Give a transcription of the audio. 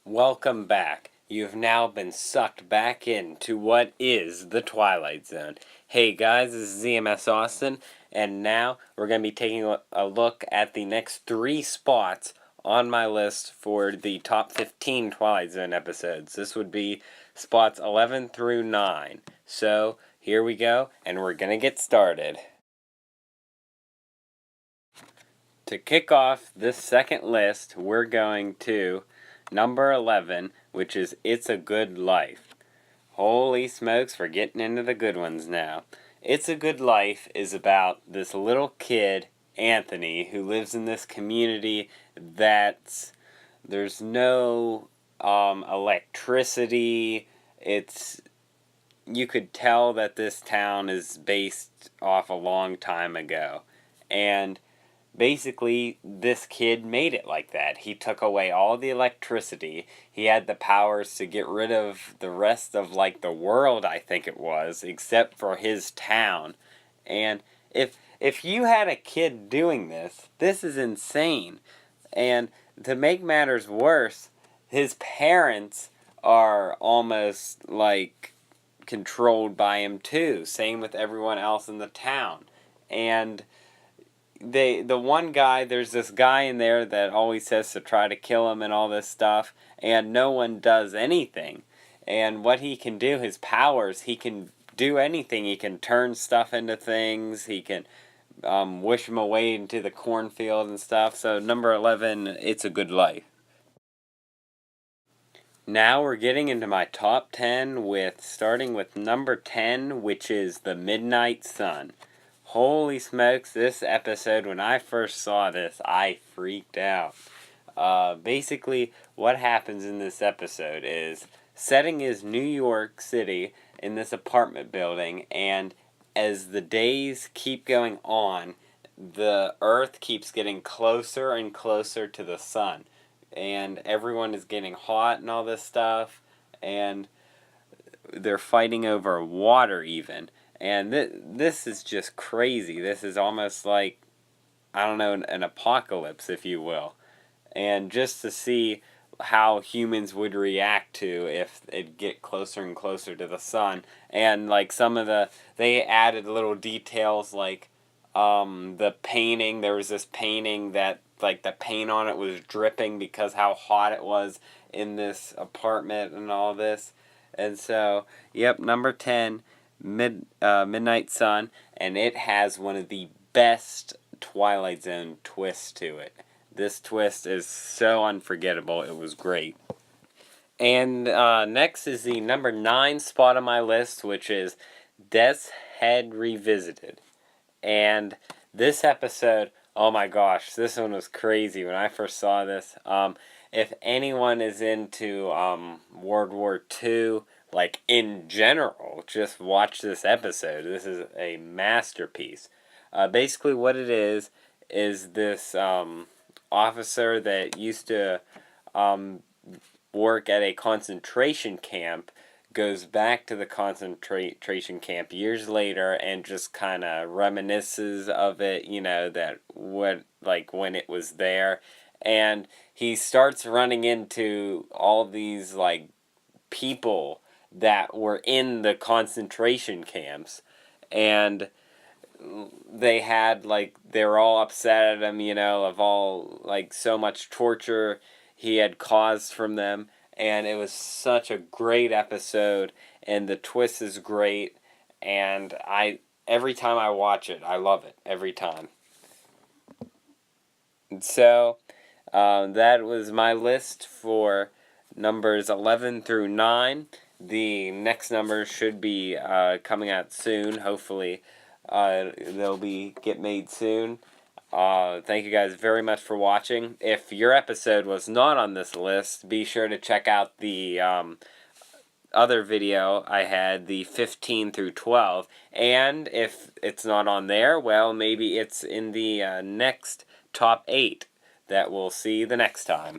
Welcome back. You have now been sucked back into what is the Twilight Zone. Hey guys, this is ZMS Austin, and now we're going to be taking a look at the next 3 spots on my list for the top 15 Twilight Zone episodes. This would be spots 11 through 9. So, here we go, and we're going to get started. To kick off this second list, we're going to number 11, which is It's a Good Life. Holy smokes, we're getting into the good ones now. It's a Good Life is about this little kid, Anthony, who lives in this community that's there's no electricity. You could tell that this town is based off a long time ago. And basically, this kid made it like that. He took away all the electricity. He had the powers to get rid of the rest of, the world, I think it was, except for his town. And if you had a kid doing this, this is insane. And to make matters worse, his parents are almost, controlled by him, too. Same with everyone else in the town. And the one guy, there's this guy in there that always says to try to kill him and all this stuff, and no one does anything. And what he can do, his powers, he can do anything. He can turn stuff into things. He can wish him away into the cornfield and stuff. So number 11, It's a Good Life. Now we're getting into my top 10 starting with number 10, which is The Midnight Sun. Holy smokes, this episode, when I first saw this, I freaked out. Basically, what happens in this episode is, setting is New York City in this apartment building, and as the days keep going on, the earth keeps getting closer and closer to the sun. And everyone is getting hot and all this stuff, and they're fighting over water even. And this is just crazy. This is almost like, I don't know, an apocalypse, if you will. And just to see how humans would react to if it'd get closer and closer to the sun. And they added little details the painting. There was this painting that the paint on it was dripping because how hot it was in this apartment and all this. And so, yep, number 10. Midnight Sun, and it has one of the best Twilight Zone twists to it. This twist is so unforgettable. It was great. And next is the number 9 spot on my list, which is Death's Head Revisited. And this episode, oh my gosh, this one was crazy when I first saw this. If anyone is into World War II, in general, just watch this episode. This is a masterpiece. Basically what it is this officer that used to work at a concentration camp goes back to the concentration camp years later and just kind of reminisces of it, when it was there. And he starts running into all these, people that were in the concentration camps, and they were all upset at him, of all, so much torture he had caused from them, and it was such a great episode, and the twist is great, and every time I watch it, I love it, every time. And so, that was my list for numbers 11 through 9. The next numbers should be coming out soon. Hopefully, they'll get made soon. Thank you guys very much for watching. If your episode was not on this list, be sure to check out the other video I had, the 15 through 12. And if it's not on there, well, maybe it's in the next top 8 that we'll see the next time.